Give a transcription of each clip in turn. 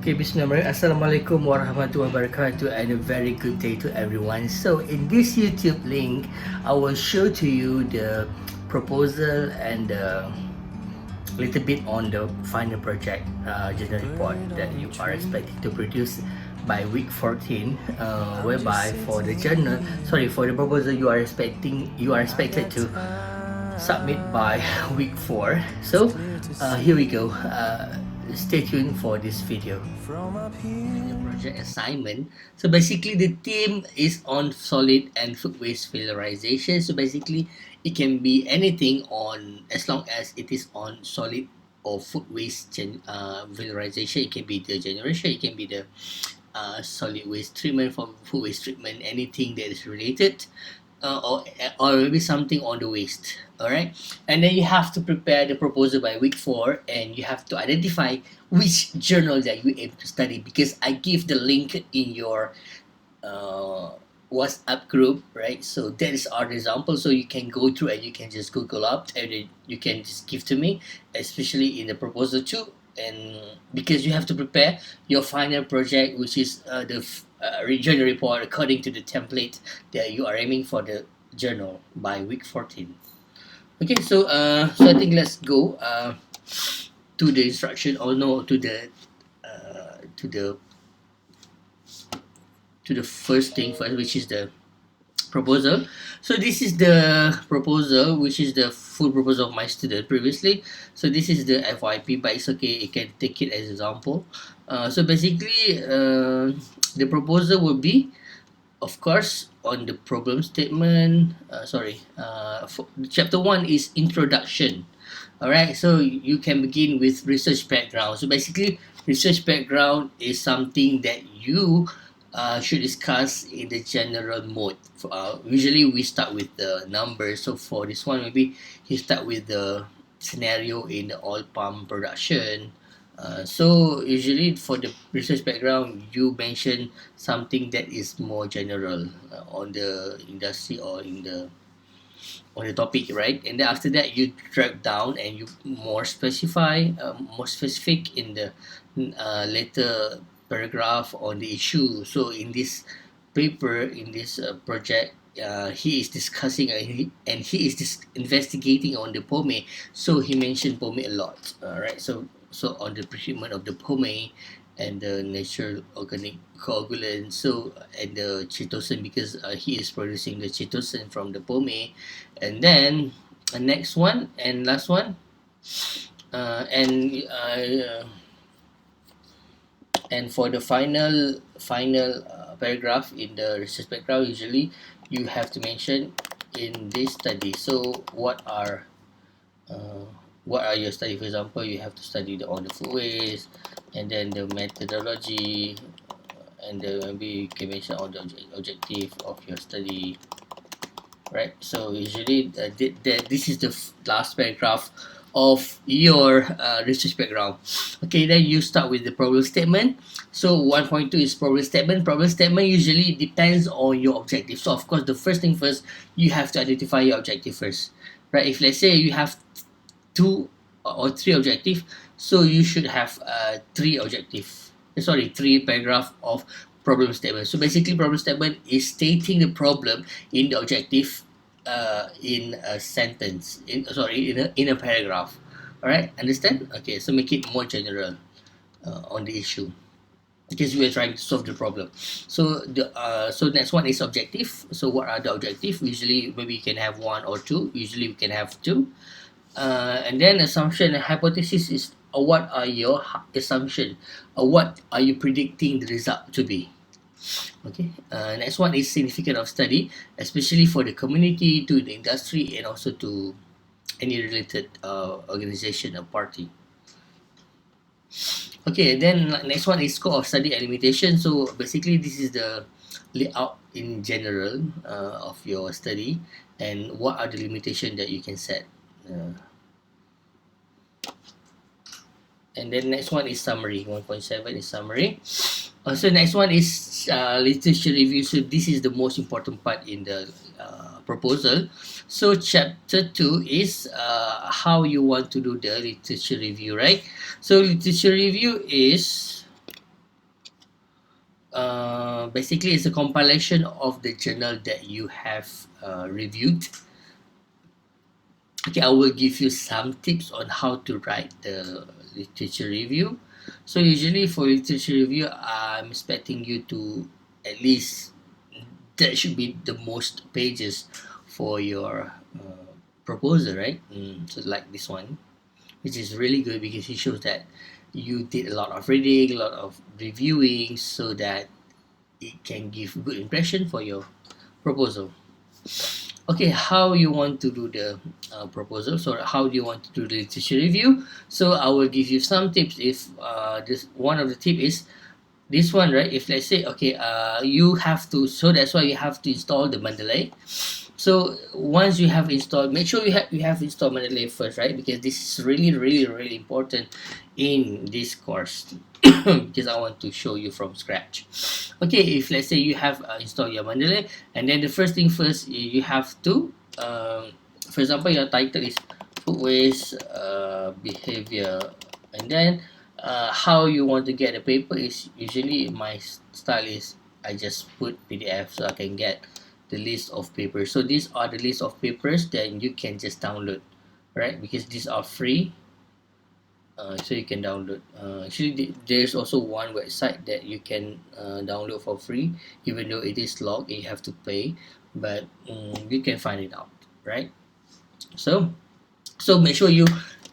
Okay, Bismillahirrahmanirrahim. Assalamualaikum warahmatullahi wabarakatuh and a very good day to everyone. So in this YouTube link, I will show to you the proposal and a little bit on the final project journal report that you are expecting to produce by week 14, whereby for the journal, sorry, for the proposal you are expected to submit by week 4. So here we go. Stay tuned for this video. The project assignment. So basically the theme is on solid and food waste valorization. So basically it can be anything on, as long as it is on solid or food waste valorization. It can be the generation, it can be the solid waste treatment, from food waste treatment, anything that is related, or maybe something on the waste. All right, and then you have to prepare the proposal by week 4, and you have to identify which journal that you aim to study, because I give the link in your uh, WhatsApp group, right? So that is our example. So you can go through and you can just Google up, and then you can just give to me, especially in the proposal too. And because you have to prepare your final project, which is journal report according to the template that you are aiming for the journal by week 14. Okay, so I think let's go to the instruction, or no, to the uh, to the to the first thing first, which is the proposal. So this is the proposal, which is the full proposal of my student previously. So this is the FYP, but it's okay, you can take it as example. So basically, the proposal will be, of course, on the problem statement. Chapter 1 is introduction. All right, so you can begin with research background. So basically, research background is something that you should discuss in the general mode. Usually we start with the numbers. So for this one, maybe you start with the scenario in the oil palm production. So usually for the research background, you mention something that is more general on the industry or in the on the topic, right? And then after that, you drag down and you more specific in the later paragraph on the issue. So in this paper, in this project, he is discussing and he is investigating on the pome. So he mentioned pome a lot. Right. So on the treatment of the pome and the natural organic coagulant. So and the chitosan, because he is producing the chitosan from the pome. And then the next one and last one, and and for the final paragraph in the research background, usually you have to mention in this study. So uh, what are your study? For example, you have to study on the food waste, and then the methodology, and then maybe you can mention on the objective of your study, right? So usually this is the last paragraph of your research background. Okay, then you start with the problem statement. So 1.2 is problem statement. Problem statement usually depends on your objective. So of course, the first thing first, you have to identify your objective first, right? If let's say you have 2 or 3 objective, so you should have three paragraph of problem statement. So basically, problem statement is stating the problem in the objective in a sentence, in a paragraph. All right, understand? Okay, so make it more general on the issue, because we are trying to solve the problem. So next one is objective. So what are the objective? Usually maybe you can have 1 or 2. Usually we can have 2. And then assumption and hypothesis is what are your assumption, what are you predicting the result to be. Okay, next one is significance of study, especially for the community, to the industry, and also to any related organization or party. Okay, then next one is scope of study and limitation. So basically this is the layout in general of your study, and what are the limitation that you can set. And then next one is summary. 1.7 is summary. So next one is literature review. So this is the most important part in the proposal. So chapter 2 is how you want to do the literature review, right? So literature review is basically it's a compilation of the journal that you have reviewed. Okay, I will give you some tips on how to write the literature review. So usually for literature review, I'm expecting you to at least, that should be the most pages for your proposal, right? So like this one, which is really good because it shows that you did a lot of reading, a lot of reviewing, so that it can give good impression for your proposal. Okay, how you want to do the proposal? So how do you want to do the literature review? So I will give you some tips. If this one of the tip is this one, right? If let's say, okay, you have to, so that's why you have to install the Mandalay. So once you have installed, make sure you have installed Mandalay first, right? Because this is really important in this course. Because I want to show you from scratch. Okay, if let's say you have installed your Mandalay, and then the first thing first, you have to, for example, your title is food waste behavior, and then how you want to get the paper is usually my style is I just put PDF so I can get the list of papers. So these are the list of papers that you can just download, right? Because these are free, so you can download. Actually, there's also one website that you can download for free, even though it is logged, you have to pay, but you can find it out, right? So make sure you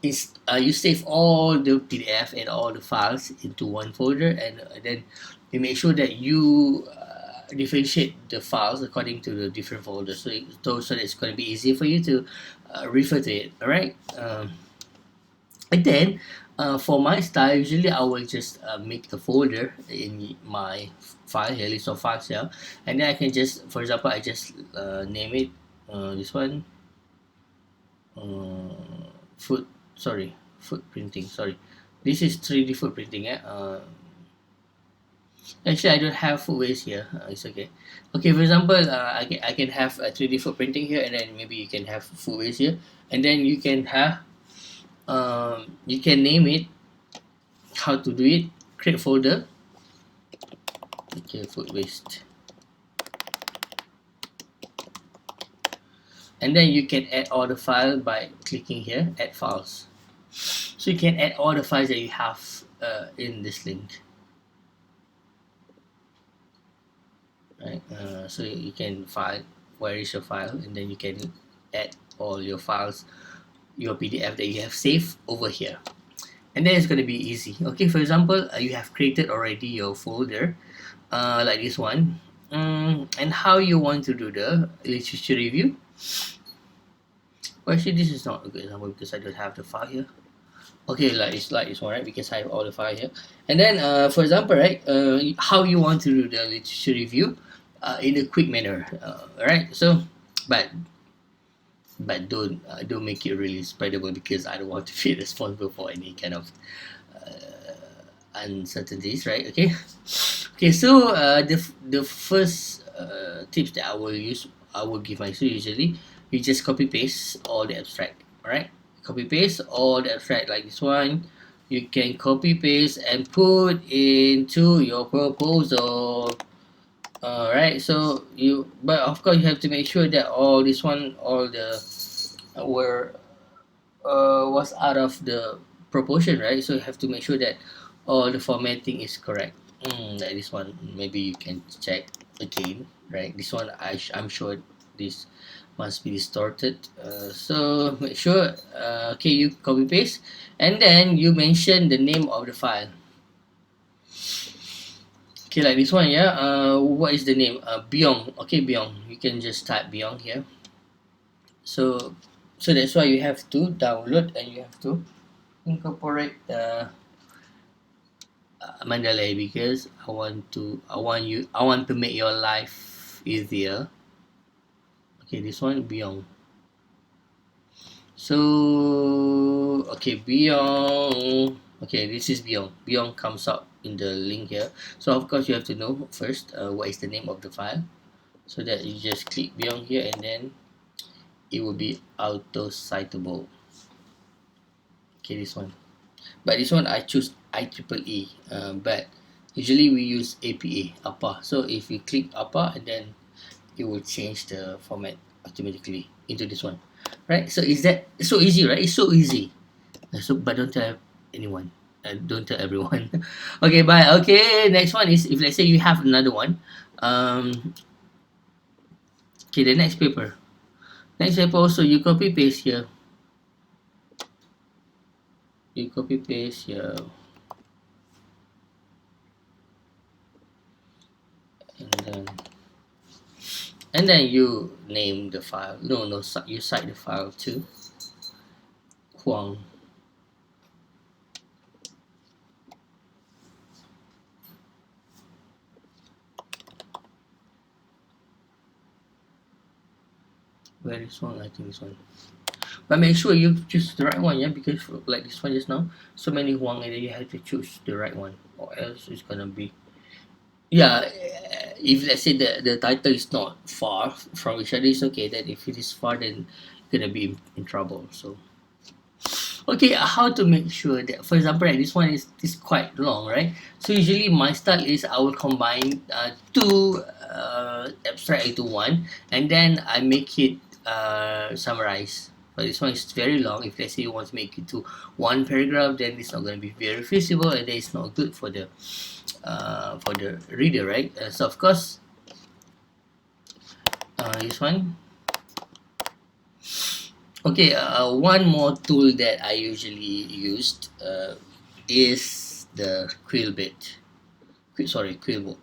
save all the PDF and all the files into one folder, and then you make sure that you differentiate the files according to the different folders, so that it's going to be easy for you to refer to it. All right. And then for my style, usually I will just make a folder in my file here, list of files here, and then I can just, for example, I just name it this one, food, sorry, food printing, sorry, this is 3D food printing. Actually, I don't have food waste here. It's okay. Okay, for example, I can have a 3D food printing here, and then maybe you can have food waste here, and then you can name it, how to do it, create folder. Okay, food waste, and then you can add all the file by clicking here, add files. So you can add all the files that you have in this link, right? So you can file, where is your file, and then you can add all your files, your PDF that you have saved over here, and then it's going to be easy. Okay, for example, you have created already your folder, like this one. And how you want to do the literature review? Well, actually, this is not a good example because I don't have the file here. Okay, like it's all right because I have all the file here. And then, for example, right, how you want to do the literature review, in a quick manner, right? So, but don't make it really spreadable because I don't want to be responsible for any kind of uncertainties, right? Okay. Okay, so the first tips that I will give my students usually, you just copy paste all the abstract. All right, copy paste all the abstract like this one. You can copy paste and put into your proposal. All right, so but of course you have to make sure that all the were was out of the proportion, right? So you have to make sure that all the formatting is correct. Like this one, maybe you can check again, right? This one, I'm sure this must be distorted. So make sure, okay, you copy paste, and then you mention the name of the file. Okay, like this one, yeah. What is the name? Byong. Okay, Byong. You can just type Byong here. So, that's why you have to download and you have to incorporate Mandalay because I want to make your life easier. Okay, this one Beyond. So okay, Beyond. Okay, this is Beyond. Beyond comes up in the link here. So of course you have to know first what is the name of the file, so that you just click Beyond here and then it will be auto citable. Okay, this one. But this one I choose IEEE. But Usually we use APA. So if you click APA, and then it will change the format automatically into this one, right? So is that so easy, right? It's so easy. So but don't tell anyone. Don't tell everyone. Okay, bye. Okay, next one is, if let's say you have another one. Um, okay, the next paper. Next paper also, you copy paste here. You copy paste here, and then you name the file. No, no, you cite the file to Huang. Where is one? I think this one. But make sure you choose the right one, yeah, because like this one just now, so many Huang, and then you have to choose the right one, or else it's gonna be, yeah. If let's say the title is not far from each other, it's okay. Then if it is far, then you're gonna be in trouble. So okay, how to make sure that, for example, right, this one is quite long, right? So usually my style is I will combine two abstract into one, and then I make it summarize. But this one is very long. If let's say you want to make it to one paragraph, then it's not going to be very feasible, and then it's not good for the reader, right? So of course, this one. Okay, one more tool that I usually used is the Quillbit. Quillbot.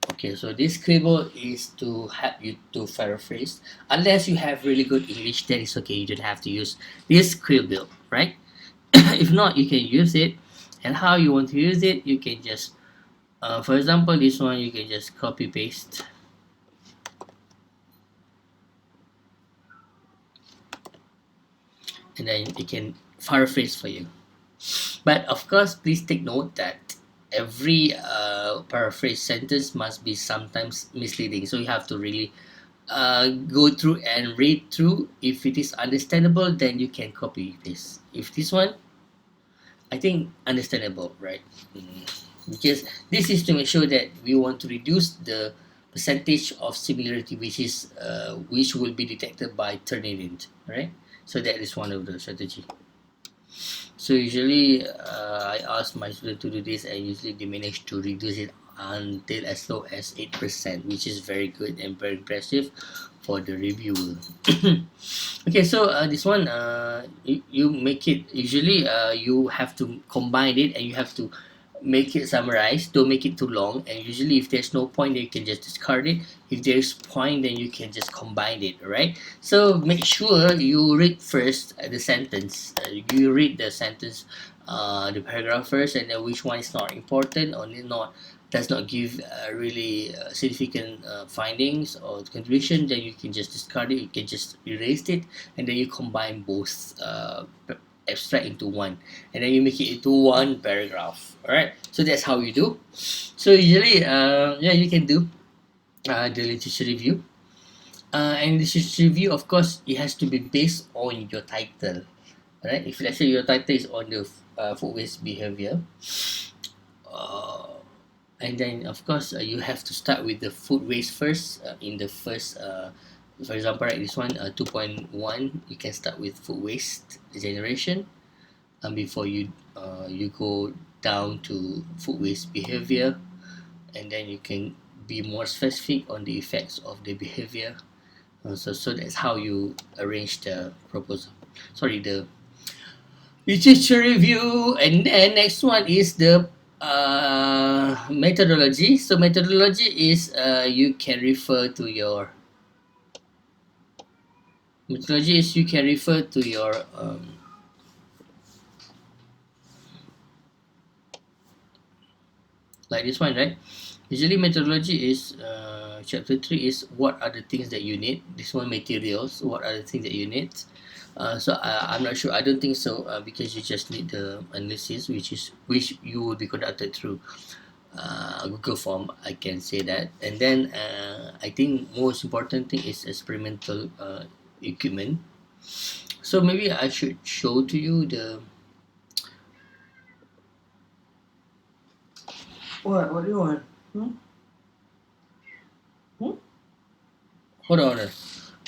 Okay, so this Quillbot is to help you to paraphrase. Unless you have really good English, then it's okay. You don't have to use this Quillbot, right? If not, you can use it. And how you want to use it, you can just, for example, this one you can just copy paste, and then it can paraphrase for you. But of course, please take note that every paraphrase sentence must be sometimes misleading. So you have to really go through and read through. If it is understandable, then you can copy this. If this one, I think understandable, right? Because this is to make sure that we want to reduce the percentage of similarity, which will be detected by turning it, right? So that is one of the strategy. So usually, I ask my student to do this, and usually they manage to reduce it until as low as 8%, which is very good and very impressive for the reviewer. Okay, so this one, you make it, usually you have to combine it, and you have to make it summarize. Don't make it too long, and usually if there's no point, then you can just discard it. If there's point, then you can just combine it, right? So make sure you read first the sentence. You read the sentence, the paragraph first, and then which one is not important or not does not give really significant findings or contribution. Then you can just discard it. You can just erase it, and then you combine both abstract into one, and then you make it into one paragraph. All right, so that's how you do. So usually, yeah, you can do the literature review, and literature review, of course, it has to be based on your title. Right, if let's say your title is on the food waste behavior, uh, and then of course you have to start with the food waste first, in the first, for example, right, this one, 2.1, you can start with food waste generation, before you go down to food waste behavior, and then you can be more specific on the effects of the behavior. So that's how you arrange the proposal, sorry, the literature review. And then next one is the methodology. So methodology is, you can refer to your methodology is you can refer to your like this one, right? Usually methodology is, chapter 3 is what are the things that you need. This one, materials, what are the things that you need. So I'm not sure, I don't think so, because you just need the analysis, which you will be conducted through Google form, I can say that. And then I think most important thing is experimental equipment. So maybe I should show to you the What? What do you want? Hmm? Hmm? Hold on.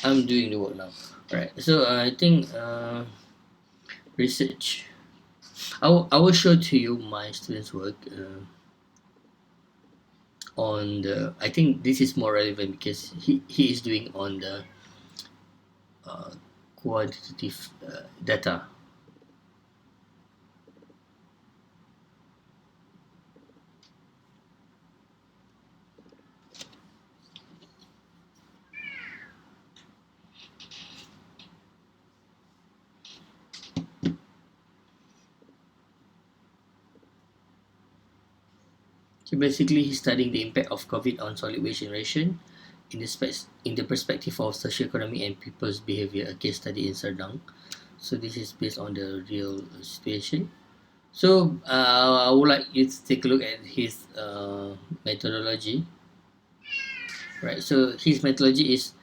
I'm doing the work now. Alright. So I think research. I will show to you my students' work on the. I think this is more relevant because he is doing on the uh, quantitative data. So basically, he's studying the impact of COVID on solid waste generation in the perspective of socioeconomy and people's behavior. A case study in Serdang. So this is based on the real situation. So I would like you to take a look at his methodology, right? So his methodology is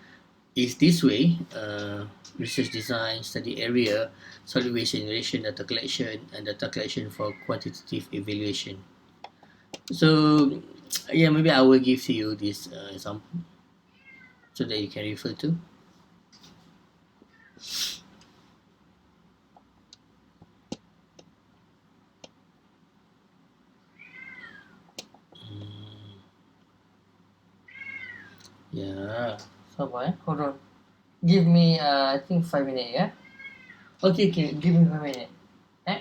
this way: research design, study area, solid waste generation, data collection, and data collection for quantitative evaluation. So yeah, maybe I will give to you this example so that you can refer to. Yeah. Sabar, hold on. Give me, I think 5 minutes. Yeah. Okay, okay. Give me 5 minutes. Eh?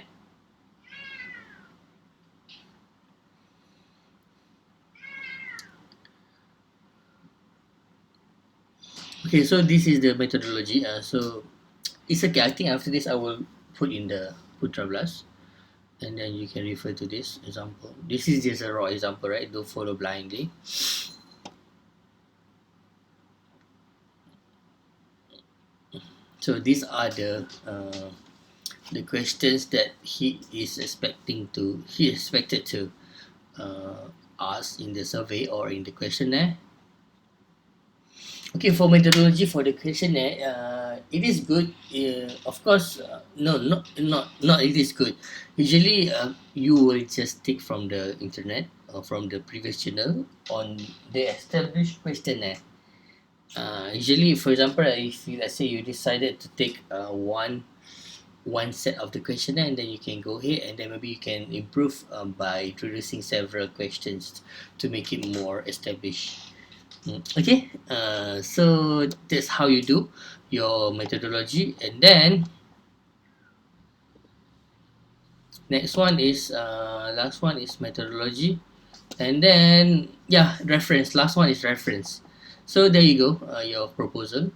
Okay, so this is the methodology. So it's okay. I think after this, I will put in the Putra Blast, and then you can refer to this example. This is just a raw example, right? Don't follow blindly. So these are the questions that he expected to ask in the survey or in the questionnaire. Okay, for methodology for the questionnaire, it is good. Of course, no, not it is good. Usually, you will just take from the internet or from the previous channel on the established questionnaire. Usually, for example, if you, let's say you decided to take one set of the questionnaire, and then you can go ahead and then maybe you can improve by introducing several questions to make it more established. Okay, so that's how you do your methodology, and then next one is last one is methodology, and then yeah, reference. Last one is reference. So there you go, your proposal,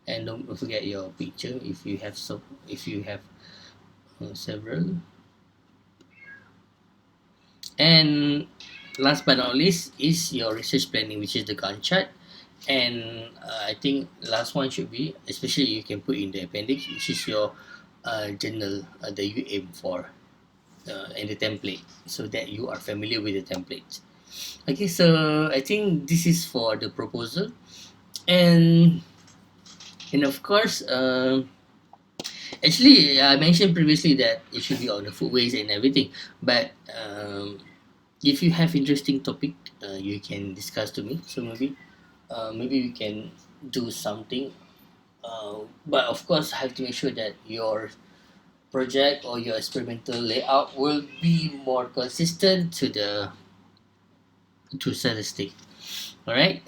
and don't forget your picture if you have several. And last but not least is your research planning, which is the Gantt chart. And I think last one should be, especially you can put in the appendix, which is your journal that you aim for and the template, so that you are familiar with the template. Okay, so I think this is for the proposal, and of course, actually I mentioned previously that it should be on the food waste and everything, but if you have interesting topic, you can discuss to me. So maybe we can do something. But of course, have to make sure that your project or your experimental layout will be more consistent to the to statistic. All right.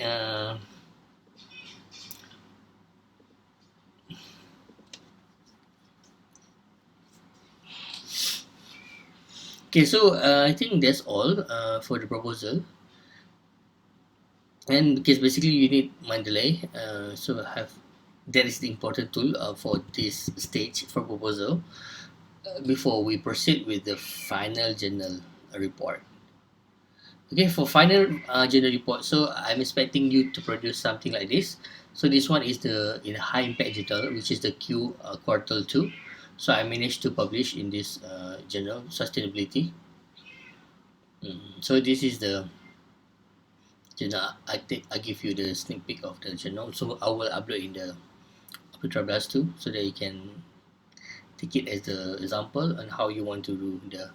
Okay. So I think that's all for the proposal. And because basically you need Mandalay, so have that is the important tool for this stage for proposal before we proceed with the final journal report. Okay, for final journal report, so I'm expecting you to produce something like this. So this one is the in high impact journal, which is the Q quarter two. So I managed to publish in this journal sustainability. So this is the journal. I give you the sneak peek of the journal. So I will upload in the Putra Blast too, so that you can take it as the example and how you want to do the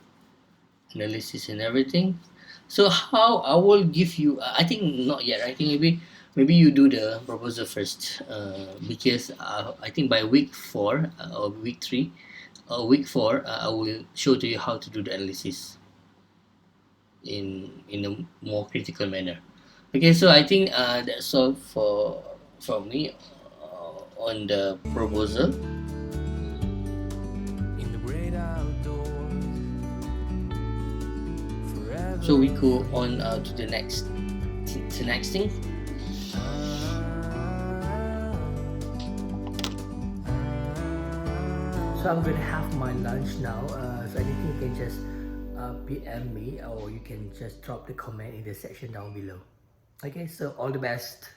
analysis and everything. So how I will give you? I think not yet. I think maybe you do the proposal first, because I think by week four or week three or week four, I will show to you how to do the analysis in a more critical manner. Okay, so I think that's all for me on the proposal. In the great outdoors, So forever we and go on free. to the next thing. So I'm gonna have my lunch now. So anything you can just PM me, or you can just drop the comment in the section down below. Okay, so all the best.